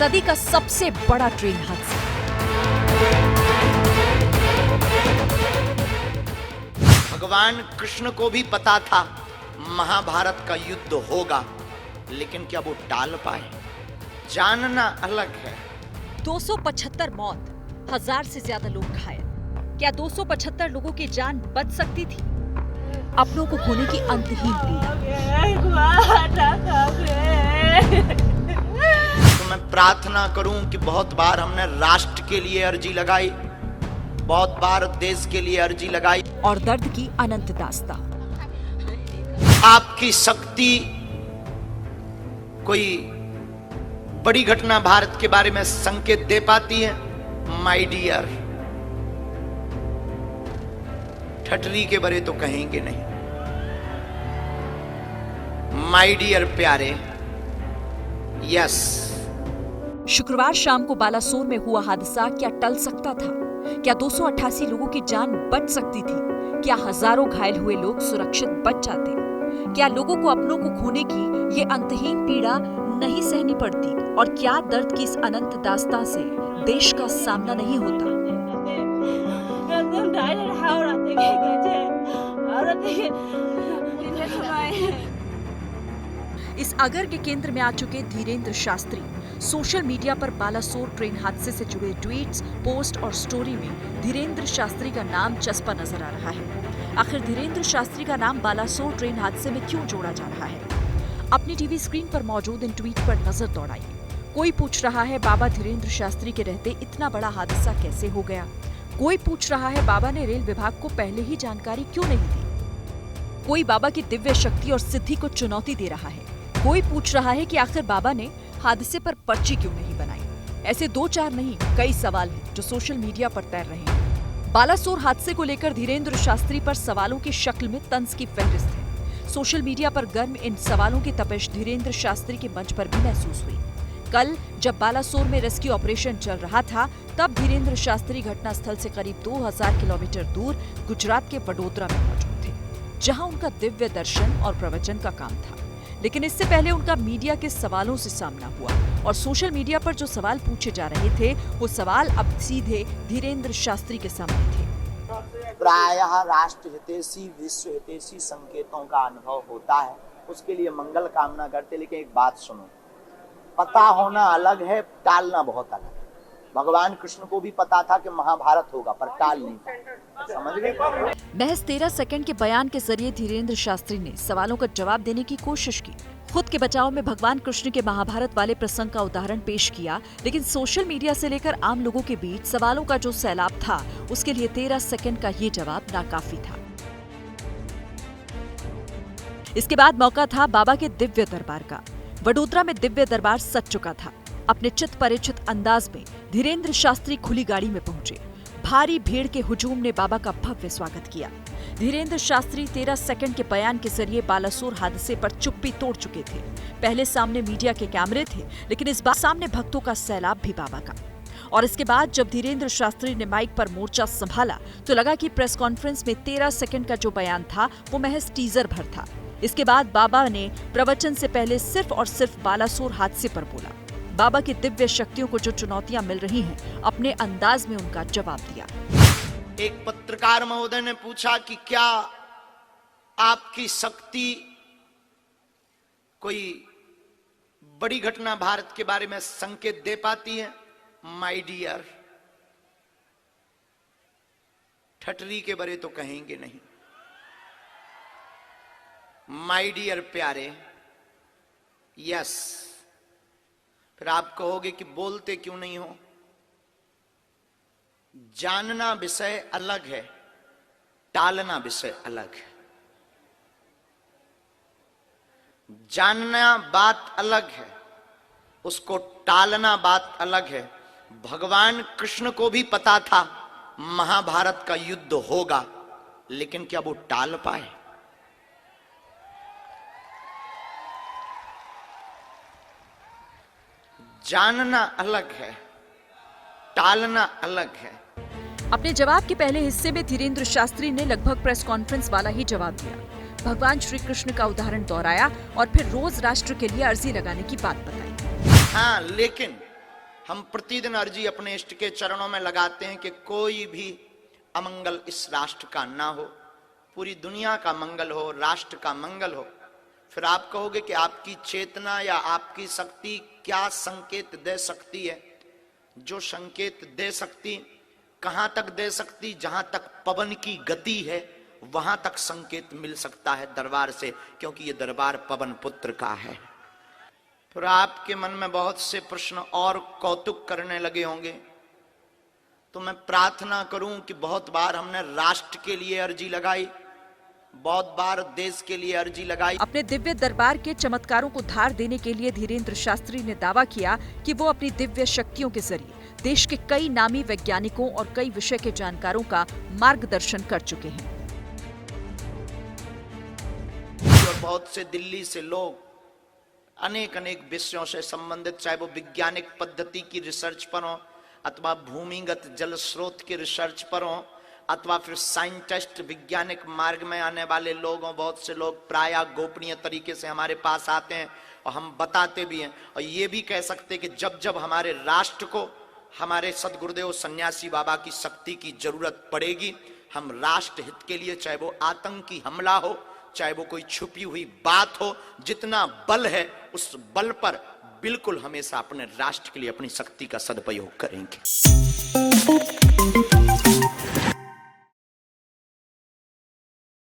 सदी का सबसे बड़ा ट्रेन हादसा। भगवान कृष्ण को भी पता था महाभारत का युद्ध होगा, लेकिन क्या वो टाल पाए? जानना अलग है। 275 मौत, 1000 से ज्यादा लोग घायल। क्या 275 लोगों की जान बच सकती थी? अपनों को खोने की अंतहीन पीड़ा। तो मैं प्रार्थना करूं कि बहुत बार हमने राष्ट्र के लिए अर्जी लगाई, बहुत बार देश के लिए अर्जी लगाई, और दर्द की अनंत दास्तां। आपकी शक्ति कोई बड़ी घटना भारत के बारे में संकेत दे पाती है? माय डियर, ठटरी के बड़े तो कहेंगे नहीं। माय डियर प्यारे, यस। शुक्रवार शाम को बालासोर में हुआ हादसा क्या टल सकता था? क्या 288 लोगों की जान बच सकती थी? क्या हजारों घायल हुए लोग सुरक्षित बच जाते? क्या लोगों को अपनों को खोने की ये अंतहीन पीड़ा नहीं सहनी पड़ती? और क्या दर्द की इस अनंत दास्तां से देश का सामना नहीं होता? इस अगर के केंद्र में आ चुके धीरेंद्र शास्त्री सोशल मीडिया पर बालासोर ट्रेन हादसे से जुड़े ट्वीट्स, पोस्ट और स्टोरी में धीरेंद्र शास्त्री का नाम चस्पा नजर आ रहा है। आखिर धीरेंद्र शास्त्री का नाम बालासोर ट्रेन हादसे में क्यों जोड़ा जा रहा है? अपनी टीवी स्क्रीन पर मौजूद इन ट्वीट पर नजर दौड़ाइए। कोई पूछ रहा है बाबा धीरेंद्र शास्त्री के रहते इतना बड़ा हादसा कैसे हो गया? कोई पूछ रहा है बाबा ने रेल विभाग को पहले ही जानकारी क्यों नहीं दी? कोई बाबा की दिव्य शक्ति और सिद्धि को चुनौती दे रहा है। कोई पूछ रहा है कि आखिर बाबा ने हादसे पर पर्ची क्यों नहीं बनाई? ऐसे 2-4 नहीं, कई सवाल हैं जो सोशल मीडिया पर तैर रहे हैं। बालासोर हादसे को लेकर धीरेंद्र शास्त्री पर सवालों की शक्ल में तंज की फहरिस्त है। सोशल मीडिया पर गर्म इन सवालों की तपिश धीरेंद्र शास्त्री के मंच पर भी महसूस हुई। कल जब बालासोर में रेस्क्यू ऑपरेशन चल रहा था, तब धीरेंद्र शास्त्री घटनास्थल से करीब 2000 किलोमीटर दूर गुजरात के वडोदरा में मौजूद थे, जहां उनका दिव्य दर्शन और प्रवचन का काम था। लेकिन इससे पहले उनका मीडिया के सवालों से सामना हुआ और सोशल मीडिया पर जो सवाल पूछे जा रहे थे, वो सवाल अब सीधे धीरेंद्र शास्त्री के सामने थे। प्रायः राष्ट्र हितैषी, विश्व हितैषी संकेतों का अनुभव होता है, उसके लिए मंगल कामना करते। लेकिन एक बात सुनो, पता होना अलग है, टालना बहुत अलग है। भगवान कृष्ण को भी पता था कि महाभारत होगा, पर टाल नहीं पाए। समझ गए? महज 13 सेकंड के बयान के जरिए धीरेंद्र शास्त्री ने सवालों का जवाब देने की कोशिश की। खुद के बचाव में भगवान कृष्ण के महाभारत वाले प्रसंग का उदाहरण पेश किया, लेकिन सोशल मीडिया से लेकर आम लोगों के बीच सवालों का जो सैलाब था, उसके लिए 13 सेकंड का ये जवाब नाकाफी था। इसके बाद मौका था बाबा के दिव्य दरबार का। वडोदरा में दिव्य दरबार सज चुका था। अपने चित परिचित अंदाज में धीरेंद्र शास्त्री खुली गाड़ी में पहुंचे। भारी भीड़ के हुजूम ने बाबा का भव्य स्वागत किया। धीरेंद्र शास्त्री 13 सेकंड के बयान के जरिए बालासोर हादसे पर चुप्पी तोड़ चुके थे। पहले सामने मीडिया के कैमरे थे, लेकिन इस बार सामने भक्तों का सैलाब भी बाबा का। और इसके बाद जब धीरेंद्र शास्त्री ने माइक पर मोर्चा संभाला, तो लगा कि प्रेस कॉन्फ्रेंस में 13 सेकंड का जो बयान था, वो महज टीजर भर था। इसके बाद बाबा ने प्रवचन से पहले सिर्फ और सिर्फ बालासोर हादसे पर बोला। बाबा की दिव्य शक्तियों को जो चुनौतियां मिल रही हैं, अपने अंदाज में उनका जवाब दिया। एक पत्रकार महोदय ने पूछा कि क्या आपकी शक्ति कोई बड़ी घटना भारत के बारे में संकेत दे पाती है? माय डियर, ठटरी के बड़े तो कहेंगे नहीं। माय डियर प्यारे, यस। फिर आप कहोगे कि बोलते क्यों नहीं हो? जानना विषय अलग है, टालना विषय अलग है। जानना बात अलग है, उसको टालना बात अलग है। भगवान कृष्ण को भी पता था महाभारत का युद्ध होगा, लेकिन क्या वो टाल पाए? जानना अलग है, टालना अलग है। अपने जवाब के पहले हिस्से में धीरेंद्र शास्त्री ने लगभग प्रेस कॉन्फ्रेंस वाला ही जवाब दिया। भगवान श्री कृष्ण का उदाहरण दोहराया और फिर रोज राष्ट्र के लिए अर्जी लगाने की बात बताई। हाँ, लेकिन हम प्रतिदिन अर्जी अपने इष्ट के चरणों में लगाते हैं कि कोई भी अमंगल इस राष्ट्र का ना हो, पूरी दुनिया का मंगल हो, राष्ट्र का मंगल हो। फिर आप कहोगे कि आपकी चेतना या आपकी शक्ति क्या संकेत दे सकती है? जो संकेत दे सकती, कहां तक दे सकती? जहां तक पवन की गति है वहां तक संकेत मिल सकता है दरबार से, क्योंकि यह दरबार पवन पुत्र का है। फिर आपके मन में बहुत से प्रश्न और कौतुक करने लगे होंगे, तो मैं प्रार्थना करूं कि बहुत बार हमने राष्ट्र के लिए अर्जी लगाई, बहुत बार देश के लिए अर्जी लगाई। अपने दिव्य दरबार के चमत्कारों को धार देने के लिए धीरेंद्र शास्त्री ने दावा किया कि वो अपनी दिव्य शक्तियों के जरिए देश के कई नामी वैज्ञानिकों और कई विषय के जानकारों का मार्गदर्शन कर चुके हैं। और बहुत से दिल्ली से लोग अनेक विषयों से संबंधित, चाहे वो वैज्ञानिक पद्धति की रिसर्च पर हो, अथवा भूमिगत जल स्रोत की रिसर्च पर हो, अथवा फिर साइंटिस्ट वैज्ञानिक मार्ग में आने वाले लोग हों, बहुत से लोग प्रायः गोपनीय तरीके से हमारे पास आते हैं और हम बताते भी हैं और ये भी कह सकते हैं कि जब जब हमारे राष्ट्र को हमारे सदगुरुदेव सन्यासी बाबा की शक्ति की जरूरत पड़ेगी, हम राष्ट्र हित के लिए, चाहे वो आतंकी हमला हो, चाहे वो कोई छुपी हुई बात हो, जितना बल है उस बल पर बिल्कुल हमेशा अपने राष्ट्र के लिए अपनी शक्ति का सदुपयोग करेंगे।